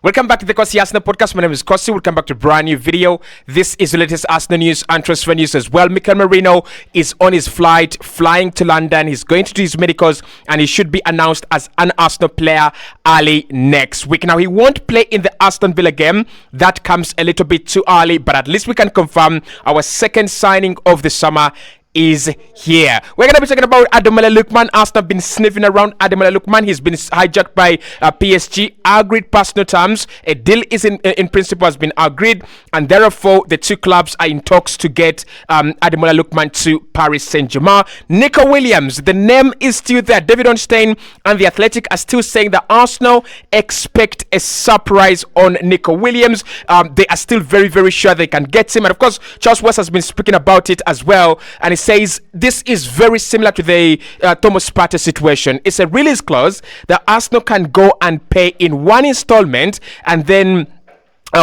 Welcome back to the Kosi Arsenal podcast. My name is Kosi. Welcome back to a brand new video. This is the latest Arsenal news and transfer news as well. Mikel Merino is on his flight, flying to London. He's going to do his medicals and he should be announced as an Arsenal player early next week. Now, he won't play in the Aston Villa game. That comes a little bit too early, but at least we can confirm our second signing of the summer is here. We're going to be talking about Ademola Lookman. Arsenal have been sniffing around Ademola Lookman. He's been hijacked by PSG. Agreed personal terms. A deal is in principle has been agreed, and therefore the two clubs are in talks to get Ademola Lookman to Paris Saint-Germain. Nico Williams, the name is still there. David Ornstein and the Athletic are still saying that Arsenal expect a surprise on Nico Williams. They are still very, very sure they can get him, and of course Charles West has been speaking about it as well, and he says this is very similar to the Thomas Partey situation. It's a release clause that Arsenal can go and pay in one installment, and then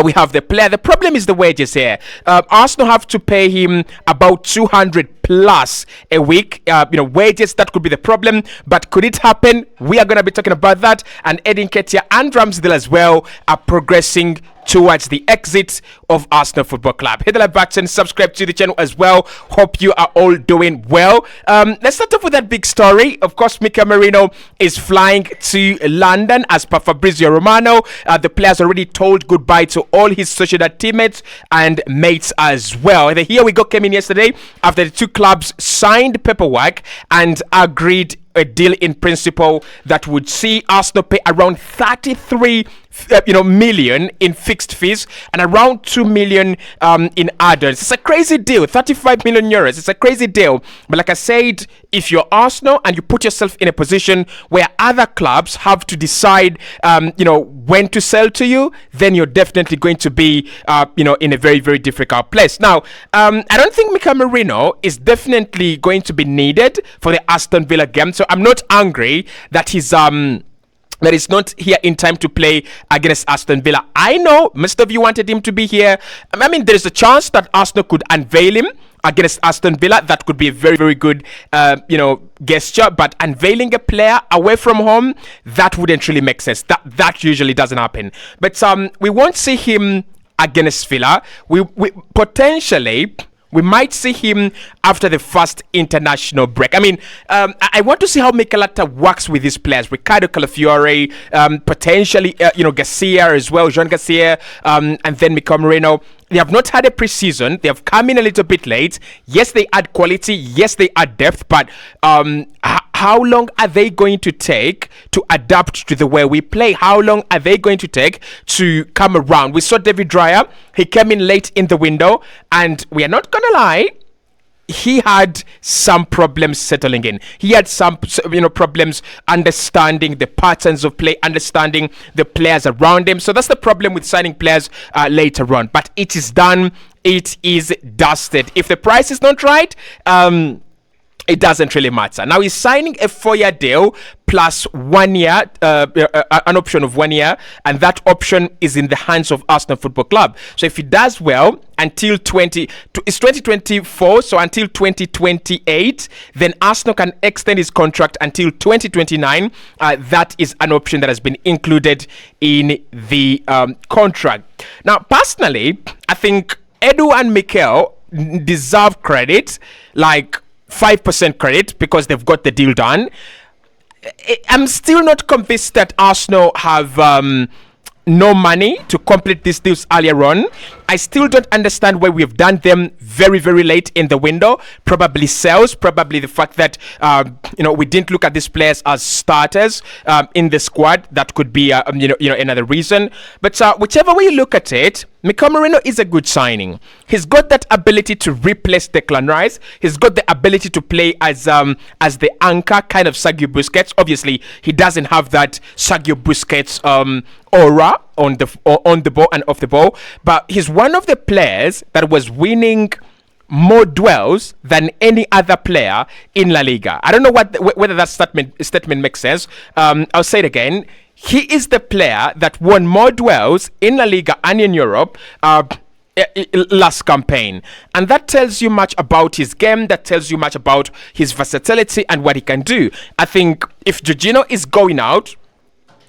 we have the player. The problem is the wages here. Arsenal have to pay him about 200 plus a week. Wages, that could be the problem. But could it happen? We are going to be talking about that. And Eddie Nketiah and Ramsdale as well are progressing towards the exit of Arsenal Football Club. Hit the like button, subscribe to the channel as well. Hope you are all doing well. Let's start off with that big story. Of course, Mikel Merino is flying to London as per Fabrizio Romano. The players already told goodbye to all his Sociedad teammates and mates as well. The Here We Go came in yesterday after the two clubs signed paperwork and agreed a deal in principle that would see Arsenal pay around 33 million in fixed fees and around 2 million in add-ons. It's a crazy deal. 35 million euros. It's a crazy deal. But like I said, if you're Arsenal and you put yourself in a position where other clubs have to decide when to sell to you, then you're definitely going to be in a very, very difficult place. Now, I don't think Mikel Merino is definitely going to be needed for the Aston Villa game. So I'm not angry that he's that is not here in time to play against Aston Villa. I know most of you wanted him to be here. I mean, there is a chance that Arsenal could unveil him against Aston Villa. That could be a very, very good, gesture. But unveiling a player away from home, that wouldn't really make sense. That usually doesn't happen. But we won't see him against Villa. We potentially. We might see him after the first international break. I mean, I want to see how Mikel Arteta works with these players. Ricardo Calafiore, potentially, Garcia as well, Jean Garcia, and then Mikel Merino. They have not had a preseason. They have come in a little bit late. Yes, they add quality. Yes, they add depth. But how long are they going to take to adapt to the way we play? How long are they going to take to come around? We saw David Raya. He came in late in the window. And we are not going to lie, he had some problems settling in. He had some, problems understanding the patterns of play, understanding the players around him. So that's the problem with signing players later on. But it is done. It is dusted. If the price is not right, it doesn't really matter. Now he's signing a 4-year deal plus 1 year, an option of 1 year, and that option is in the hands of Arsenal Football Club. So if he does well until it's 2024, so until 2028, then Arsenal can extend his contract until 2029. That is an option that has been included in the contract. Now, personally, I think Edu and Mikel deserve credit, like 5% credit, because they've got the deal done. I'm still not convinced that Arsenal have no money to complete these deals earlier on. I still don't understand why we've done them very, very late in the window. Probably sales, probably the fact that we didn't look at these players as starters in the squad. That could be another reason. But whichever way you look at it, Mikel Merino is a good signing. He's got that ability to replace Declan Rice. He's got the ability to play as the anchor, kind of Sergio Busquets. Obviously, he doesn't have that Sergio Busquets aura on the ball and off the ball, but he's one of the players that was winning more duels than any other player in La Liga. I don't know whether that statement makes sense. I'll say it again. He is the player that won more duels in La Liga and in Europe last campaign, and that tells you much about his game. That tells you much about his versatility and what he can do. I think if Jorginho is going out,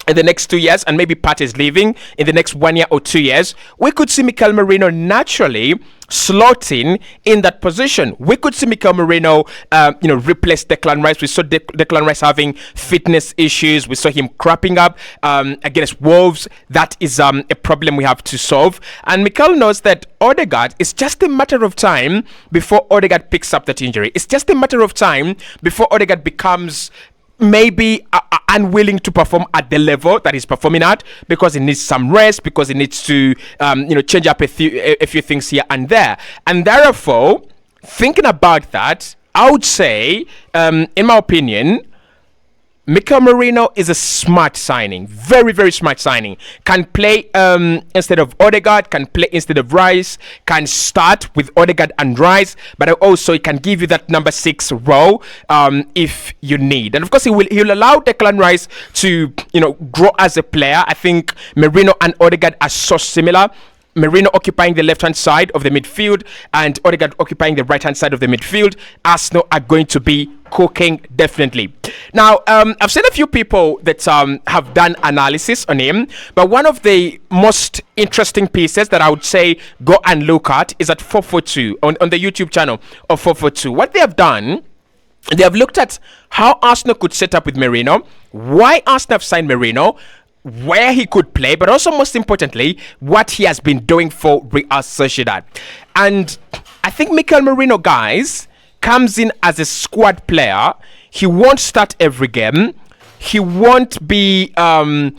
in the next 2 years, and maybe Pat is leaving in the next 1 year or 2 years, we could see Mikel Merino naturally slotting in that position. We could see Mikel Merino, replace Declan Rice. We saw Declan Rice having fitness issues. We saw him crapping up against Wolves. That is a problem we have to solve. And Mikel knows that Odegaard, is just a matter of time before Odegaard picks up that injury. It's just a matter of time before Odegaard becomes maybe unwilling to perform at the level that he's performing at, because he needs some rest, because he needs to change up a few things here and there. And therefore, thinking about that, I would say, in my opinion, Mikel Merino is a smart signing, very, very smart signing. Can play instead of Odegaard, can play instead of Rice, can start with Odegaard and Rice, but also he can give you that number 6 role if you need. And of course, he'll allow Declan Rice to grow as a player. I think Merino and Odegaard are so similar. Merino occupying the left-hand side of the midfield and Odegaard occupying the right-hand side of the midfield. Arsenal are going to be cooking, definitely. Now, I've seen a few people that have done analysis on him, but one of the most interesting pieces that I would say go and look at is at 442 on the YouTube channel of 442. What they have done, they have looked at how Arsenal could set up with Merino, why Arsenal have signed Merino, where he could play, but also most importantly, what he has been doing for Real Sociedad. And I think Mikel Merino, guys, comes in as a squad player. He won't start every game. He won't be, I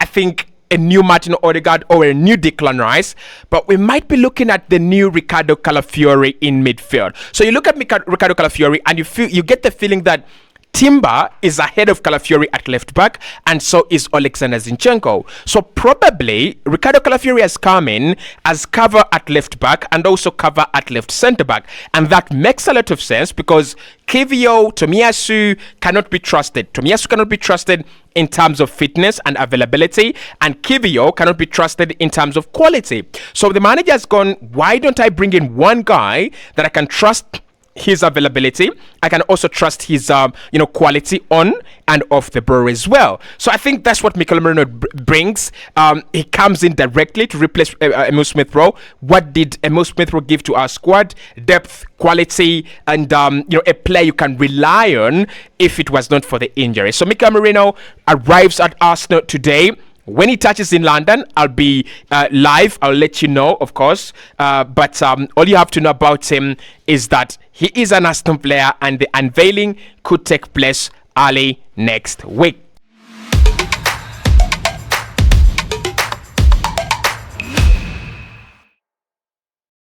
think, a new Martin Odegaard or a new Declan Rice, but we might be looking at the new Ricardo Calafiori in midfield. So you look at Ricardo Calafiori and you get the feeling that Timber is ahead of Calafiori at left back, and so is Alexander Zinchenko. So probably Ricardo Calafiori has come in as cover at left back and also cover at left centre back, and that makes a lot of sense because Kivio, Tomiyasu cannot be trusted. Tomiyasu cannot be trusted in terms of fitness and availability, and Kivio cannot be trusted in terms of quality. So the manager has gone, why don't I bring in one guy that I can trust his availability, I can also trust his quality on and off the ball as well. So I think that's what Mikel Merino brings. He comes in directly to replace Emil Smith Rowe. What did Emil Smith Rowe give to our squad? Depth, quality, and a player you can rely on if it was not for the injury. So Mikel Merino arrives at Arsenal today. When he touches in London, I'll be live. I'll let you know, of course. But all you have to know about him is that he is an Aston player, and the unveiling could take place early next week.